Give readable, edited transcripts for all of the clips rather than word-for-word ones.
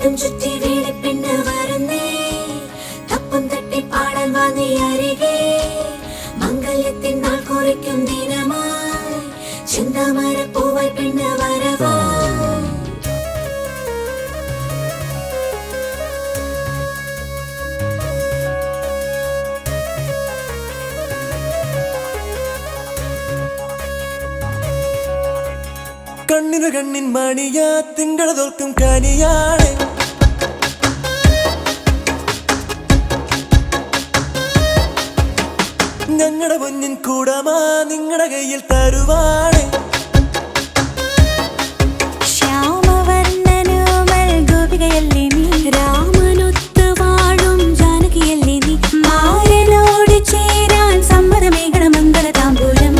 വട്ടം ചുറ്റി വീട് പെണ്ണ് വരുന്നേ തപ്പം തട്ടി പാടാൻ വാ അരികെ മംഗല്യത്തിൻ നാൾ കുറിക്കും ദിനമായി ചിന്താമര പൂവായി പെണ്ണ് വരവാ കണ്ണിനു കണ്ണിൻ മണിയാ തിങ്കള തോൽക്കും കനിയാണ് ഞങ്ങളുടെ പൊന്നിൻ കൂടമാ നിങ്ങളുടെ കയ്യിൽ തരുവാണ് ശ്യാമവർണ്ണനുമൽ ഗോപികയല്ലേ നീ രാമനൊത്ത് വാഴും ജാനകിയല്ലേ നീ മാരനോട് ചേരാൻ സമ്മതമേകണ മംഗള താമ്പൂലം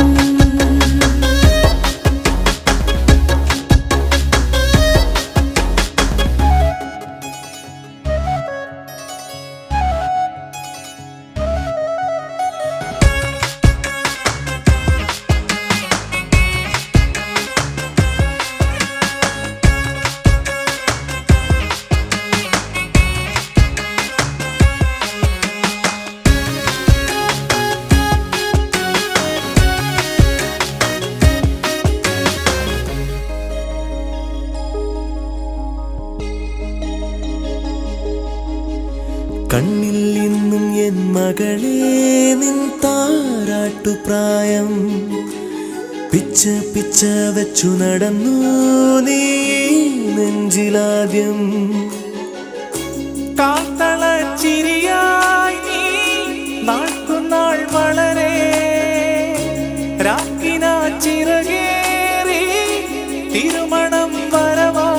കണ്ണിൽ ഇന്നും എൻ മകളെ നിൻ താരാട്ടുപ്രായം പിച്ച പിച്ച വെച്ചു നടന്നു നീ നെഞ്ചിലാദ്യം കാത്തളച്ചിരിയായി നീ നാൾക്കുനാൾ വളരെ രാക്കിന ചിറകേറി തിരുമണം വരവാ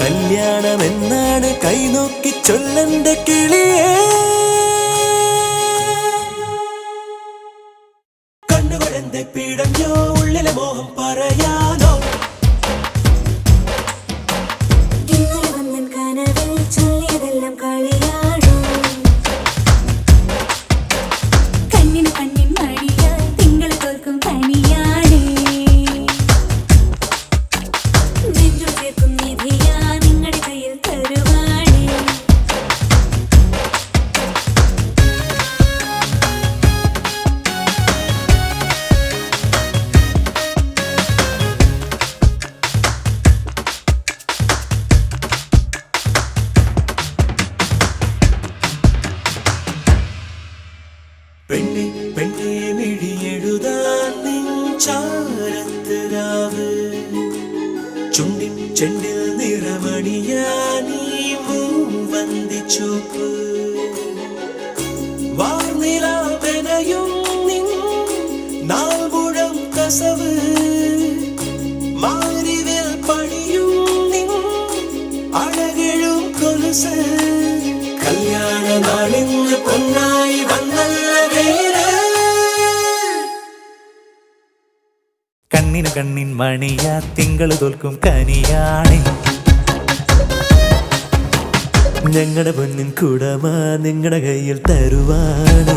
കല്യാണമെന്നാണ് കൈനോക്കി ചൊല്ലണ്ട കിളിയേ കണ്ണുകളെന്തെ പിടഞ്ഞോ ഉള്ളിലെ മോഹം പറയാനോ ഇന്നലെ വന്നൻ കനവിൽ ചൊല്ലിയതെല്ലാം കളിയാടോ കണ്ണിന് കണ്ണിൻ മണിയായി തിങ്കൾ തോൽക്കും കനിയാണേ നെഞ്ചു ചേർക്കും നിധിയാ നിങ്ങളുടെ കയ്യിൽ തരുവാണേ പെണ്ണെ പെണ്ണെ മിഴിയെഴുതാൻ നെഞ്ചാരത്ത് രാവ് ചുണ്ടിൻ ചെണ്ടിൽ നിറമണിയാനീ മൂവന്തിച്ചോപ്പ് വാർനിലാവെനയും നിൻ നാൾമുഴം കസവ് മാരിവിൽ പണിയും നിൻ അഴകെഴും കൊലുസ് കല്യാണ നാളിന്ന് പൊന്നായി വന്നല്ല വേര് കണ്ണിന് കണ്ണിൻ മണിയാ തിങ്കള് തോൽക്കും കനിയാണ് ഞങ്ങളുടെ പൊന്നിൻ കൂടമാ നിങ്ങളുടെ കയ്യിൽ തരുവാണ്